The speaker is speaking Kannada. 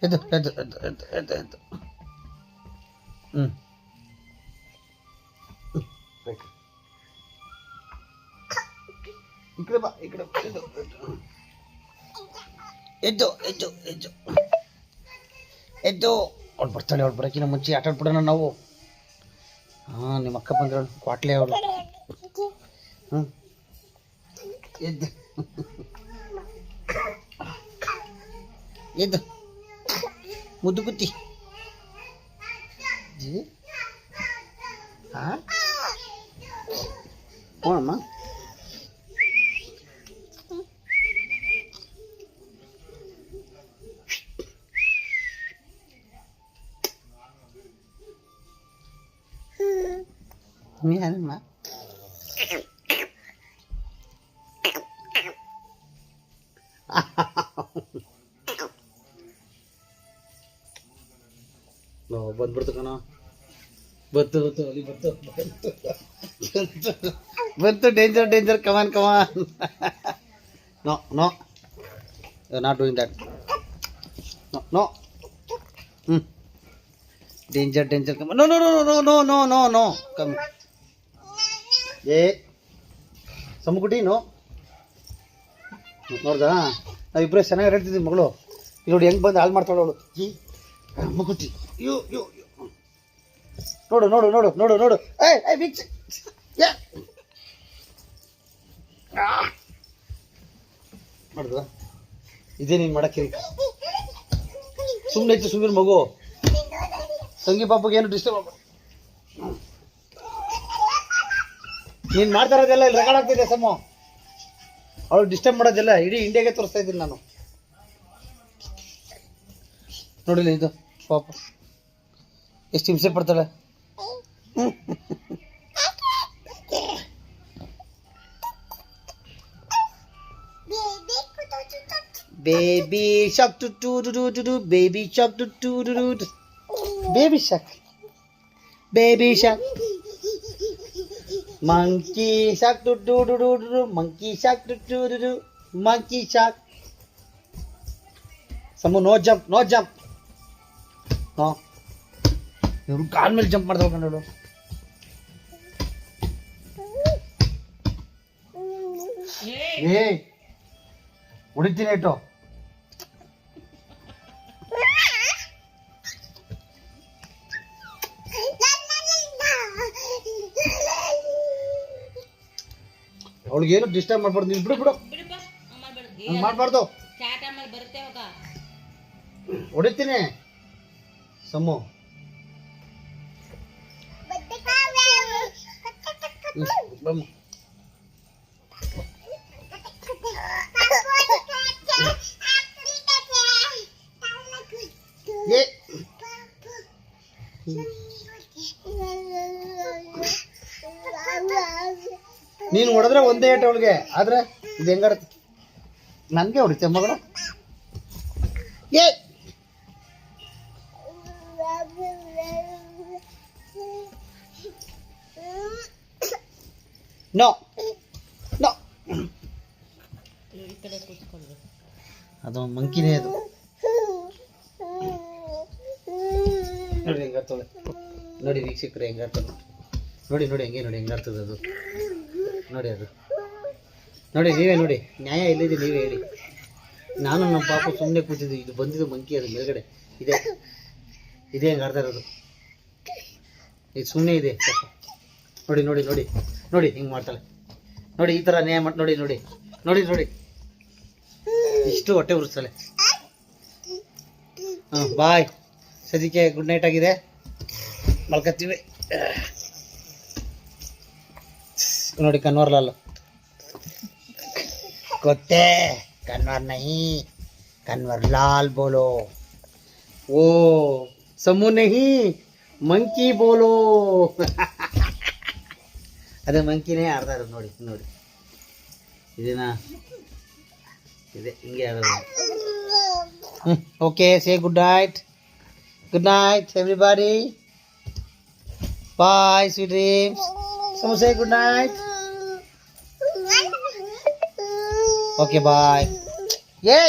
ಎದ್ದು ಎದ್ದು ಎದ್ದು ಎದ್ದು ಎದ್ದು ಎದ್ದು ಈ ಕಡೆ ಬಾ ಈ ಕಡೆ ಎದ್ದು ಎದ್ದು ಎದ್ದು ಎದ್ದು ಎದ್ದು ಅವ್ಳು ಬರ್ತಾಳೆ. ಅವ್ಳು ಬರೋಕ್ಕಿಂತ ಮುಂಚೆ ಆಟ ಆಡ್ಬಿಡೋಣ ನಾವು. ಹಾಂ, ನಿಮ್ಮ ಅಕ್ಕ ಬಂದ್ರು ಕ್ವಾಟ್ಲೆ ಅವಳು. ಎದ್ದು ಎದ್ದು ಮುದ್ದು ಕುತ್ತಿ ಜಿ. ಹಾಂ ಅಮ್ಮ, ಯಾರಮ್ಮ ಬಂದ್ಬಿಡ್ತು ಕಣ. ಬತ್ತು ಬತ್ತು ಅಲ್ಲಿ ಬತ್ತು ಬಂತು. Danger danger, come on come on. No no, you are not doing that. No no. Danger danger, come on. No no no no no no no no come. ಏ ಸಮುಗುಟಿ ನೋ. ನೋಡ್ದಾ, ನಾವಿಬ್ಬರೇ ಚೆನ್ನಾಗಿ ಹೇಳ್ತಿದ್ದೀವಿ ಮಗಳು. ಇಲ್ಲಿ ನೋಡಿ ಹೆಂಗೆ ಬಂದು ಹಾಳು ಮಾಡ್ತಾಳು ಅವಳು. ಜಿ ಮಗುಟಿ, ಯು ಯು ನೋಡು ನೋಡು ನೋಡು ನೋಡು ನೋಡು. ಏ ಬಿಚ್ಚ, ನೋಡ್ದ, ಇದೇ ನೀನು ಮಾಡಕ್ಕಿರಿ. ಸುಮ್ಮನೆ ಇತ್ತು, ಸುಮ್ಮನೆ ಮಗು. ತಂಗಿ ಪಾಪಗೆ ಏನು ಡಿಸ್ಟರ್ಬ್ ಆಗ್ಬಾರ್ದು. ನೀನು ಮಾಡ್ತಾ ಇರೋದೆಲ್ಲ ಇಲ್ಲಿ ರೆಕಾರ್ಡ್ ಆಗ್ತಿದೆ ಸಮ. ಅವಳು ಡಿಸ್ಟರ್ಬ್ ಮಾಡೋದಿಲ್ಲ, ಇಡೀ ಇಂಡಿಯಾಗೆ ತೋರಿಸ್ತಾ ಇದ್ದೀನಿ ನಾನು. ನೋಡಿಲ್ಲ ಇದು ಪಾಪ ಎಷ್ಟು ಹಿಂಸೆ ಪಡ್ತಾಳೆ. Baby shark doo doo doo doo doo, baby shark doo doo doo doo, baby shark, baby shark, monkey shark doo doo doo doo doo, monkey shark doo doo doo doo, monkey shark. ಸಮು no jump, no jump. No, ಇವ್ರು ಕಾಲ್ ಮೇಲೆ ಜಂಪ್ ಮಾಡ್ತಾ ಹೋಗ್ಕೊಂಡು. ಏ ಹೊಡಿತೀನಿ ಇಟ್ಟು. ಅವಳಿಗೇನು ಡಿಸ್ಟರ್ಬ್ ಮಾಡ್ಬಾರ್ದು. ನೀನು ಬಿಡು ಬಿಡು, ಮಾಡ್ಬಾರ್ದು. ಹೊಡಿತೀನಿ ಸಮ್ಮು. ನೀನು ಹೊಡೆದ್ರೆ ಒಂದೇ ಏಟು ಅವಳಿಗೆ, ಆದ್ರೆ ಇದು ಹೆಂಗಾಡುತ್ತೆ. ನನಗೆ ಹೊಡಿತೆ ಮಗಳು. ಏ ನೋ ನೋ, ಅದು ಮಂಕಿನೇ ಅದು. ನೋಡಿ ಹೆಂಗಾಡ್ತಾಳೆ ನೋಡಿ, ವೀಕ್ಷಕರು ಹೆಂಗಾಡ್ತಾಳೆ ನೋಡಿ. ನೋಡಿ ಹೆಂಗೆ ನೋಡಿ ಹೆಂಗಾಡ್ತದೆ ಅದು. ನೋಡಿ ಅದು ನೋಡಿ, ನೀವೇ ನೋಡಿ. ನ್ಯಾಯ ಎಲ್ಲಿದೆ ನೀವೇ ಹೇಳಿ. ನಾನು ನಮ್ಮ ಪಾಪ ಸುಮ್ಮನೆ ಕೂತಿದ್ವಿ. ಇದು ಬಂದಿದ್ದು ಮಂಕಿ, ಅದು ಮೇಲ್ಗಡೆ ಇದೆ. ಇದೇ ಹೆಂಗೆ ಆಡ್ತಾ ಇರೋದು. ಇದು ಸುಮ್ಮನೆ ಇದೆ. ನೋಡಿ ನೋಡಿ ನೋಡಿ ನೋಡಿ ಹಿಂಗೆ ಮಾಡ್ತಾಳೆ ನೋಡಿ. ಈ ಥರ ನ್ಯಾಯ ಮಾಡಿ ನೋಡಿ ನೋಡಿ ನೋಡಿ ನೋಡಿ, ಇಷ್ಟು ಹೊಟ್ಟೆ ಉರಿಸ್ತಾಳೆ. ಹಾಂ, ಬಾಯ್. ಸದ್ಯಕ್ಕೆ ಗುಡ್ ನೈಟ್ ಆಗಿದೆ, ಮಲ್ಕತ್ತೀವಿ. ನೋಡಿ ಕನ್ವರ್ ಲಾಲ್ ಗೊತ್ತೇ, ಕನ್ವರ್ ನಹಿ, ಕನ್ವರ್ ಲಾಲ್ ಬೋಲೋ. ಓ ಸಮೂ ನಹಿ, ಮಂಕಿ ಬೋಲೋ. ಅದೇ ಮಂಕಿನೇ ಆಡ್ತಾ ಇರೋದು ನೋಡಿ ನೋಡಿ. ಇದನ್ನ ಇದೆ ಹಿಂಗೆ ಆಡೋದು. Okay, say good night. Good night everybody. Bye sweet dreams. Someone say good night. Okay, bye. Yeah.